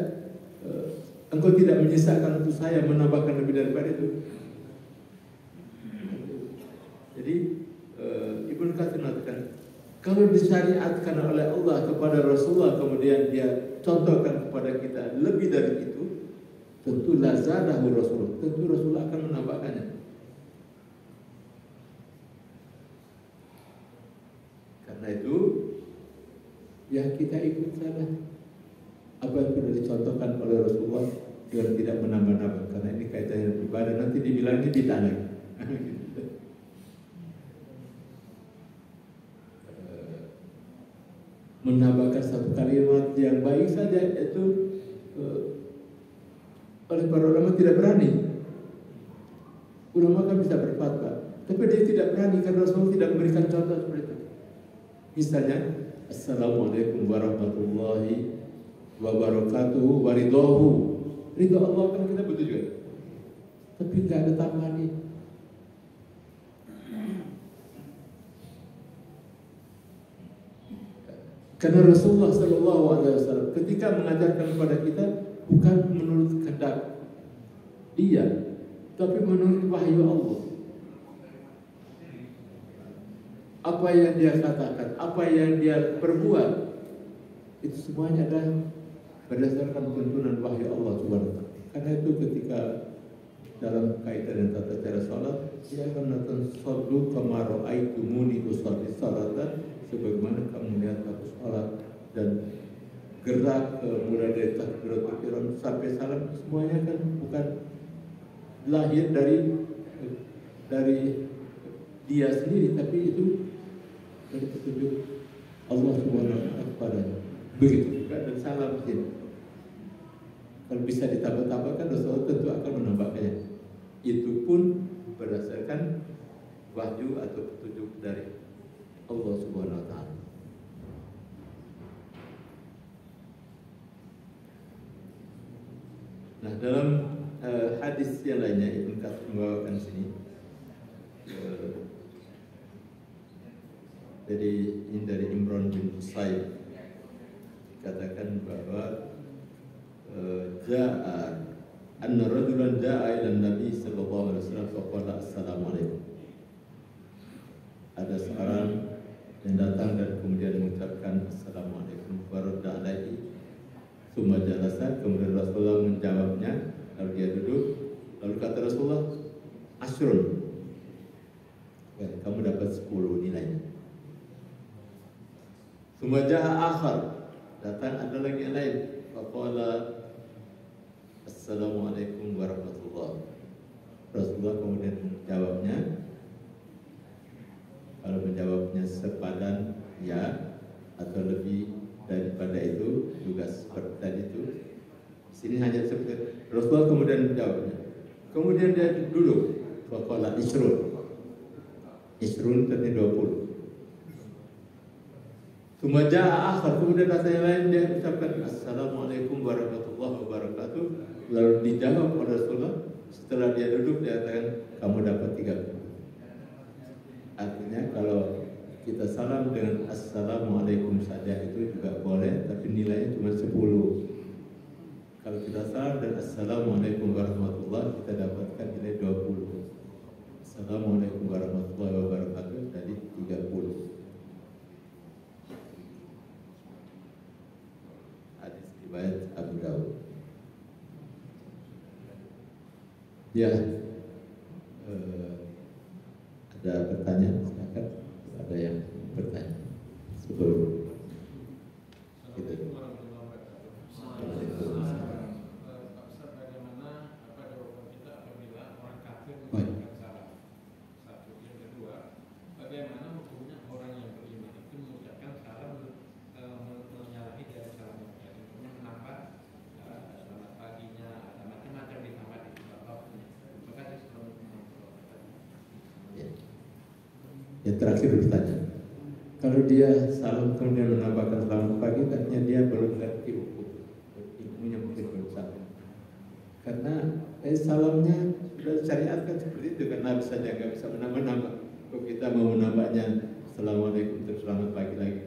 engkau tidak menyisakan untuk saya menambahkan lebih daripada itu. Jadi Ibnu Katsir mengatakan, kalau disyariatkan oleh Allah kepada Rasulullah, kemudian dia contohkan kepada kita lebih dari itu, tentu lazadahu Rasul, tentu Rasulullah akan menambahkannya. Karena itu, ya kita ikut saja apa yang sudah dicontohkan oleh Rasulullah, dengan tidak menambah-nambah. Karena ini kaitannya ibadah, nanti dibilangnya bid'ah lagi. Menambahkan satu kalimat yang baik saja itu oleh para ulama tidak berani. Ulama kan bisa berfatwa, tapi dia tidak berani karena Rasulullah tidak memberikan contoh seperti itu. Misalnya, assalamualaikum warahmatullahi wabarakatuh waridahu. Ridho Allah kan kita butuh juga, tapi nggak ada tambahan ini. Karena Rasulullah SAW ketika mengajarkan kepada kita bukan menurut kehendak dia, tapi menurut wahyu Allah. Apa yang dia katakan, apa yang dia perbuat, itu semuanya adalah berdasarkan tuntunan wahyu Allah Subhanahu wa taala. Karena itu ketika dalam kaitan dengan tata cara salat, dia akan mengatakan sallu kama ra'aitumuni usolli salatan, sebagaimana kamu melihat aku salat, dan gerak mulai dari takbiratul ihram sampai salam, semuanya kan bukan lahir dari dia sendiri, tapi itu dari petunjuk Allah Subhanahu wa taala kepadanya. Begitu juga dan salam sini. Kalau bisa ditambah-tambahkan, Rasulullah tentu akan menambahkannya. Itu pun berdasarkan wahyu atau petunjuk dari Allah Subhanahu wa taala. Nah, dalam hadis yang lainnya Ibnu Katsir membawakan sini. Jadi ini dari Imran bin Husayn, dikatakan bahwa ja'a anna rajulan ja'a ila Nabi sallallahu alaihi wasallam faqala assalamualaikum. Ada seorang yang datang dan kemudian mengucapkan assalamualaikum, faradda alaihi tsumma jalasa, kemudian Rasulullah menjawabnya, lalu dia duduk, lalu kata Rasulullah, asrun, kamu dapat 10 nilainya. Tsumma ja'a akhar, datang ada lagi yang lain, faqala assalamualaikum warahmatullahi. Rasulullah kemudian menjawabnya, kalau menjawabnya sepadan ya atau lebih daripada itu juga seperti tadi itu. Sini hanya seperti Rasulullah kemudian menjawabnya. Kemudian dia duduk, faqala isrun. Isrun tadi 20. Sumaja akhir, kemudian kata yang lain dia ucapkan assalamualaikum warahmatullahi wabarakatuh. Lalu dijawab oleh Rasulullah. Setelah dia duduk dia katakan kamu dapat 30. Artinya kalau kita salam dengan assalamualaikum saja itu juga boleh, tapi nilainya cuma 10. Kalau kita salam dan assalamualaikum warahmatullahi, kita dapatkan nilai 20. Assalamualaikum warahmatullahi wabarakatuh tadi 30. Hadis riwayat Abu Dawud. Ya, ada pertanyaan, silakan. Ada yang bertanya sebelum yang terakhir bertanya. Kalau dia salam kemudian menambahkan selamat pagi, katanya dia belum ngerti hukum, ilmunya mungkin belum sampai. Karena salamnya sudah syariatkan seperti itu, karena Nabi saja nggak bisa menambah-nambah. Kalau kita mau menambahnya Assalamualaikum terus selamat pagi lagi.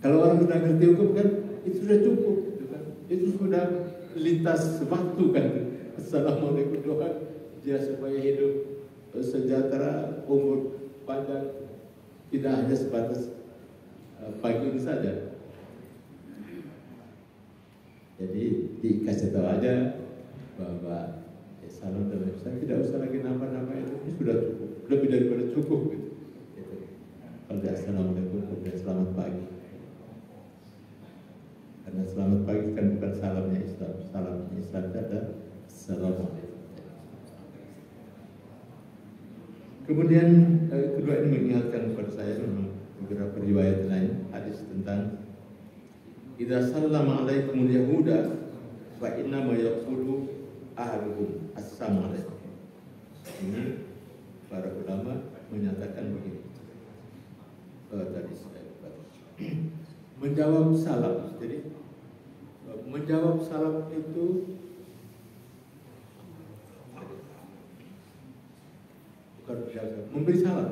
Kalau orang sudah ngerti hukum kan itu sudah cukup, gitu kan? Itu sudah lintas waktu kan. Assalamualaikum, doa dia supaya hidup sejahtera, umur panjang, tidak hanya sebatas pagi ini saja. Jadi dikasih tahu aja bahwa salam dalam Islam tidak usah lagi nambah-nambah, itu ini sudah cukup, lebih daripada cukup gitu. Kalau Assalamualaikum, kemudian selamat pagi. Karena selamat pagi kan bukan salamnya Islam, salamnya Islam adalah Assalamualaikum. Kemudian kedua ini mengingatkan kepada saya beberapa riwayat lain hadis tentang idza sallama alaikumul yahuda fa inna ma yaqulu ahaduhum assalamualaikum. Ini para ulama menyatakan begini. Tadi saya menjawab salam. Jadi menjawab salam itu bukan berjaga, memberi salam.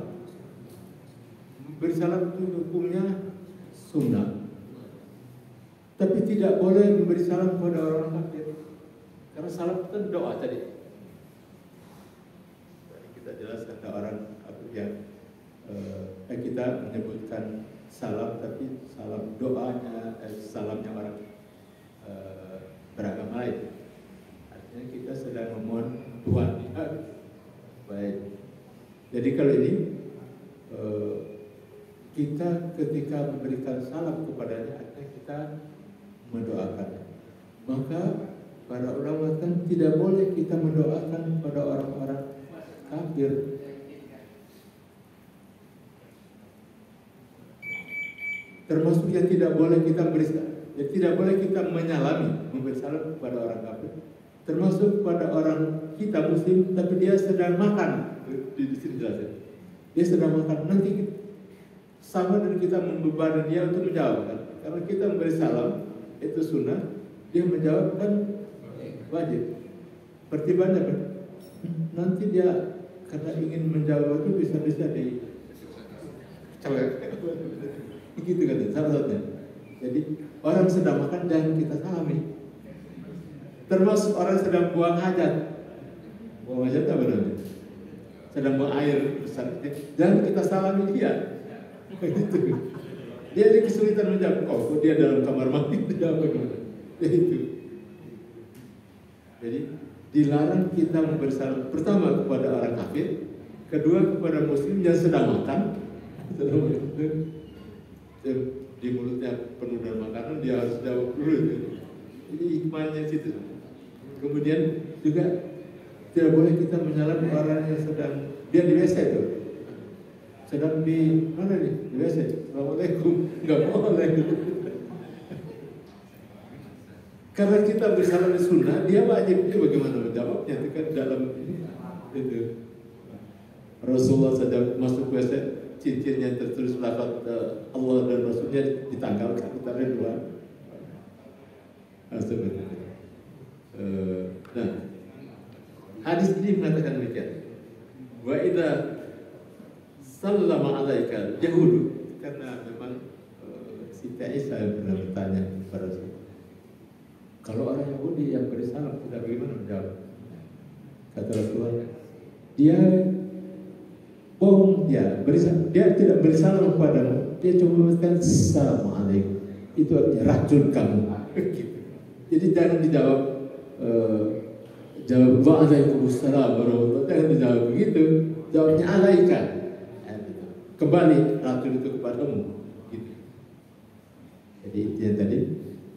Memberi salam itu hukumnya sunnah. Tapi tidak boleh memberi salam kepada orang kafir. Karena salam itu kan doa tadi. Kita jelaskan ada orang kafir yang kita menyebutkan salam, tapi salam doanya, salamnya orang beragama lain. Artinya kita sedang memohon Tuhan. Baik. Jadi kalau ini kita ketika memberikan salam kepadanya, artinya kita mendoakan. Maka para ulama kan tidak boleh kita mendoakan kepada orang-orang kafir. Termasuk yang tidak boleh kita beri, ya tidak boleh kita menyalami, memberi salam kepada orang kafir. Termasuk pada orang kita Muslim, tapi dia sedang makan. Di sini jelasnya. Dia sedang makan. Nanti sama dengan kita membebani dia untuk menjawab kan? Karena kita memberi salam itu sunnah, dia menjawab kan wajib. Pertimbangannya kan? Nanti dia karena ingin menjawab itu bisa-bisa di celek. Begitu kan salah satunya. Jadi orang sedang makan dan kita salami. Termasuk orang sedang buang hajat. Buang hajat apa namanya? Sedang buang air besar dan kita salami dia. Begitu. Dia ada kesulitan menjawab. Kok dia dalam kamar mandi tidak bagaimana? Itu. Jadi dilarang kita memberi salam pertama kepada orang kafir, kedua kepada muslim yang sedang makan. Di mulutnya penuh dengan makanan, dia harus jawab dulu. Jadi hikmahnya situ. Kemudian juga tidak boleh kita menyalami orang yang sedang dia di WC tuh. Sedang di mana nih? Di WC. Assalamualaikum. Enggak boleh. Karena kita bersalam di sunnah, dia wajib. Dia bagaimana menjawabnya? Itu kan dalam itu. Rasulullah sedang masuk WC, cincinnya tertulis lafaz Allah dan Rasulnya ditanggalkan, antara dua. Nah, hadis ini mengatakan demikian. Wa idza sallama alaika yahudu, karena memang Siti Aisyah pernah bertanya kepada Rasul, kalau orang Yahudi yang beri salam tidak bagaimana menjawab? Kata Rasulullah, dia bohong, dia tidak beri salam kepadamu, dia cuma mengatakan Assalamualaikum. Itu artinya racun kamu. Jadi jangan dijawab jawab waalaikumsalam warahmatullahi, jangan dijawab begitu, jawabnya alaika. Kembali racun itu kepadamu. Gitu. Jadi yang tadi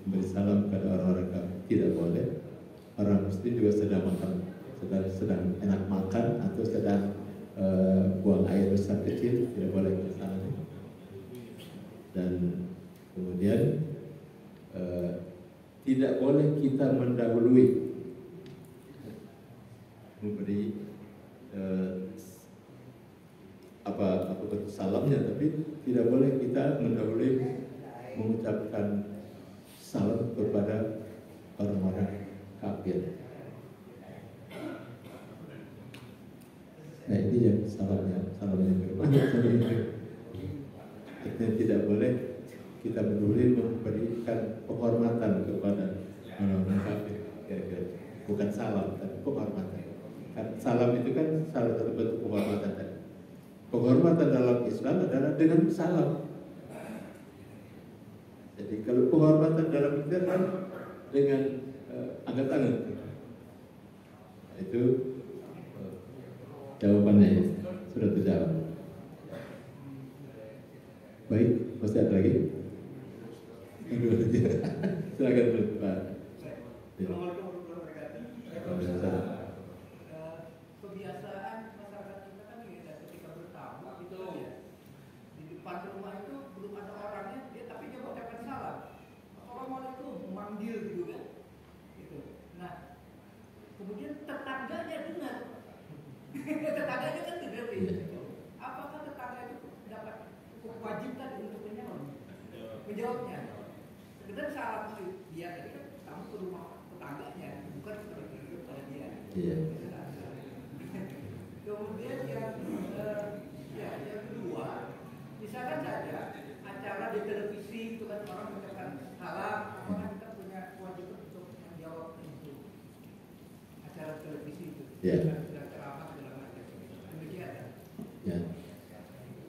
beri salam kepada orang-orang kafir tidak boleh. Orang muslim juga sedang makan, sedang enak makan atau sedang buang air besar kecil, tidak boleh bersalam. Dan kemudian tidak boleh kita mendahului memberi apa bentuk salamnya, tapi tidak boleh kita mendahului mengucapkan salam kepada orang-orang kafir. Nah ini yang salamnya bagaimana? Artinya tidak boleh kita mendahului memberikan penghormatan kepada orang-orang kafir. Bukan salam, tapi penghormatan. Salam itu kan salah satu bentuk penghormatan tadi. Penghormatan dalam Islam adalah dengan salam. Jadi kalau penghormatan dalam Islam kan dengan angkat tangan. Itu jawabannya ya. Sudah terjawab. Baik, masih ada lagi? Silakan Pak. Kebiasaan masyarakat kita kan ketika bertamu gitu ya, di depan rumah itu belum ada orangnya, tapi dia mengucapkan salam, assalamualaikum, memanggil gitu kan, gitu. Nah, kemudian tetangganya dengar, tetangganya kan dengar gitu. Apakah tetangga itu dapat kewajiban untuk menjawabnya? Sekedar salam dia tadi kan kamu ke rumah tetangganya, bukan seperti itu pada dia. Iya. Kemudian yang kedua, misalkan saja acara di televisi itu kan orang mengucapkan salam, apakah kita punya kewajiban untuk menjawab itu? Acara televisi itu, sudah ceramah segala macam. Demikian. Ya.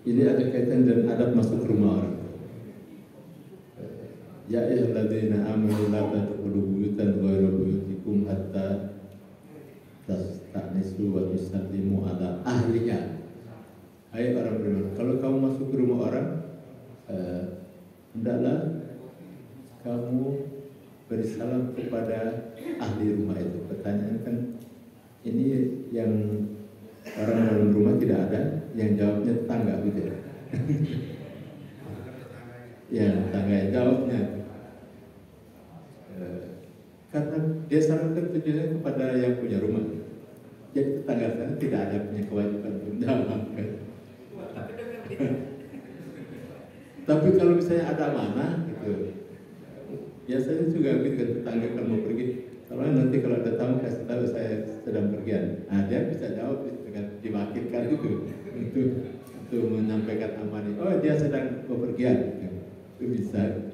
Ini ada kaitan dan adab masuk ke rumah orang. Ya ayyuhalladzina amanu la tadkhulu buyutan ghayra buyutikum hatta tasta'nisu wa tusallimu ala ahliha. Hai orang beriman, kalau kamu masuk ke rumah orang, hendaklah kamu beri salam kepada ahli rumah itu. Pertanyaan kan ini yang orang dalam rumah tidak ada, yang jawabnya tetangga gitu ya. Ya, tetangga yang jawabnya. Karena dia sarankan tujuannya kepada yang punya rumah. Jadi tetangga sana tidak ada punya kewajiban untuk menjawab kan. Tapi kalau misalnya ada amanah gitu, biasanya juga gitu kan, tetangga kalau mau pergi, kalau nanti kalau ada tamu kasih tahu saya sedang pergian. Nah dia bisa jawab dengan dimakinkan itu untuk menyampaikan amanah. Oh dia sedang bepergian, gitu. Itu bisa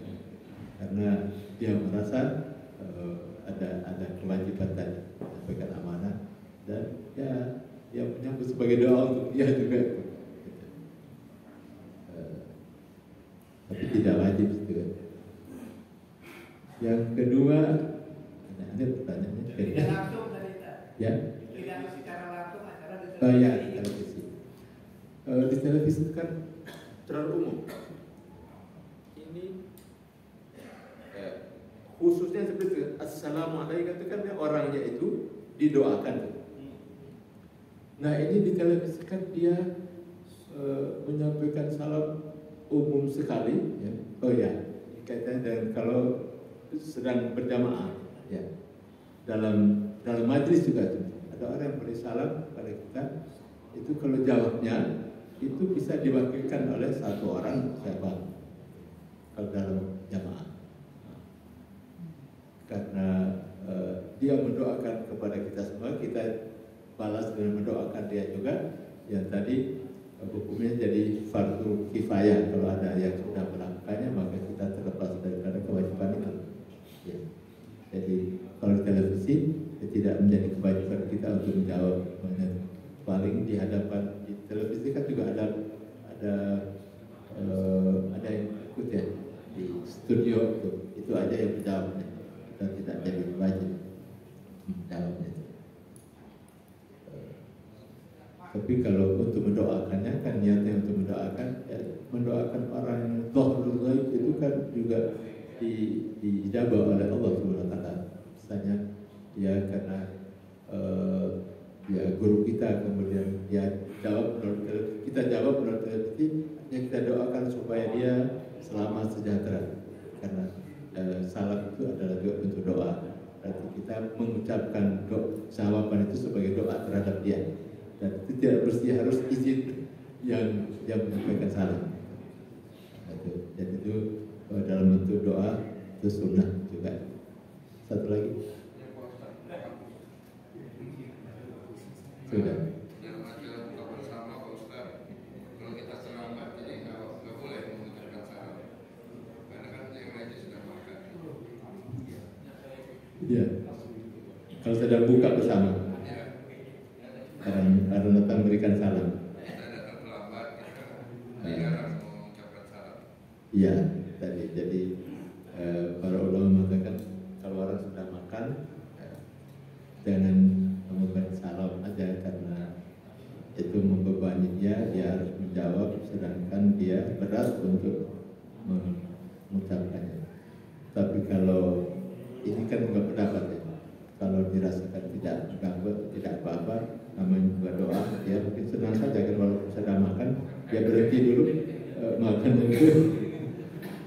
karena dia merasa ada kewajiban tadi menyampaikan amanah dan ya dia menyambut sebagai doa untuk dia juga. Tapi tidak wajib itu. Yang kedua, ada pertanyaannya. Tidak langsung dari ya. Tidak secara langsung acara di televisi. Ya, televisi. Di televisi itu kan terlalu umum. Ini khususnya seperti assalamualaikum itu kan orangnya itu didoakan. Nah ini di televisi kan dia menyampaikan salam umum sekali. Ya. Oh ya, kaitannya dengan kalau sedang berjamaah, ya dalam majlis juga ada orang yang beri salam kepada kita. Itu kalau jawabnya itu bisa diwakilkan oleh satu orang siapa kalau dalam jamaah. Karena dia mendoakan kepada kita semua, kita balas dengan mendoakan dia juga. Yang tadi hukumnya jadi fardu kifayah, kalau ada yang sudah melakukannya maka kita terlepas daripada kewajiban itu. Ya. Jadi kalau di televisi tidak menjadi kewajiban kita untuk menjawab. Paling di hadapan di televisi kan juga ada yang ikut ya di studio itu aja yang menjawabnya. Tidak jadi wajib menjawabnya. Tapi kalau untuk mendoakannya kan niatnya untuk mendoakan, ya, mendoakan orang yang dhahrul ghaib itu kan juga dijabah oleh Allah Subhanahu wa taala. Misalnya dia karena dia guru kita, kemudian dia jawab menurut televisi, kita jawab menurut televisi, yang kita doakan supaya dia selamat sejahtera. Karena salam itu adalah juga bentuk doa. Berarti kita mengucapkan jawaban itu sebagai doa terhadap dia. Dan itu tidak mesti harus izin yang menyampaikan salam. Jadi itu dalam bentuk doa itu sunnah juga. Satu lagi. Sudah. Yang masalah buka bersama Pak Ustaz, kalau kita selamat jadi nggak boleh mengucapkan salam, karena kan yang lainnya sudah makan. Iya. Kalau sedang buka bersama, karena datang berikan salam. Kita datang terlambat, kita dilarang mengucapkan salam. Iya, tadi jadi para ulama mengatakan kalau orang sudah makan, jangan memberikan salam aja karena itu membebani dia harus menjawab, sedangkan dia berat untuk mengucapkannya. Tapi kalau ini kan juga pendapat ya, kalau dirasakan tidak mengganggu, tidak apa-apa, namanya juga doa, dia mungkin senang saja kan walaupun sedang makan, dia berhenti dulu makan dulu,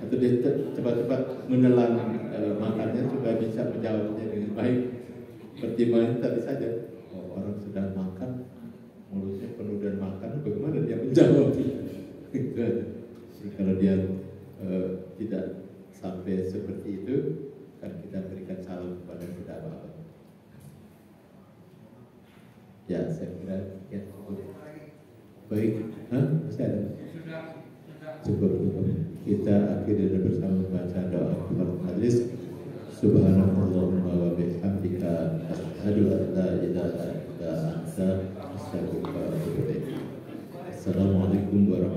atau dia cepat-cepat menelan makannya supaya bisa menjawabnya dengan baik. Pertimbangan tadi saja, orang sedang makan, mulutnya penuh dan makan, bagaimana dia menjawab? Jadi kalau dia tidak sampai seperti itu, kan kita berikan salam kepada tidak apa-apa. Ya, saya kira ya, baik. Masih ada? Cukup. Kita akhiri bersama baca doa kepada majlis. Subhanallahumma wa bihamdika asyhadu an la ilaha illa anta astaghfiruka wa atubu ilaik. Assalamualaikum warahmatullahi wabarakatuh.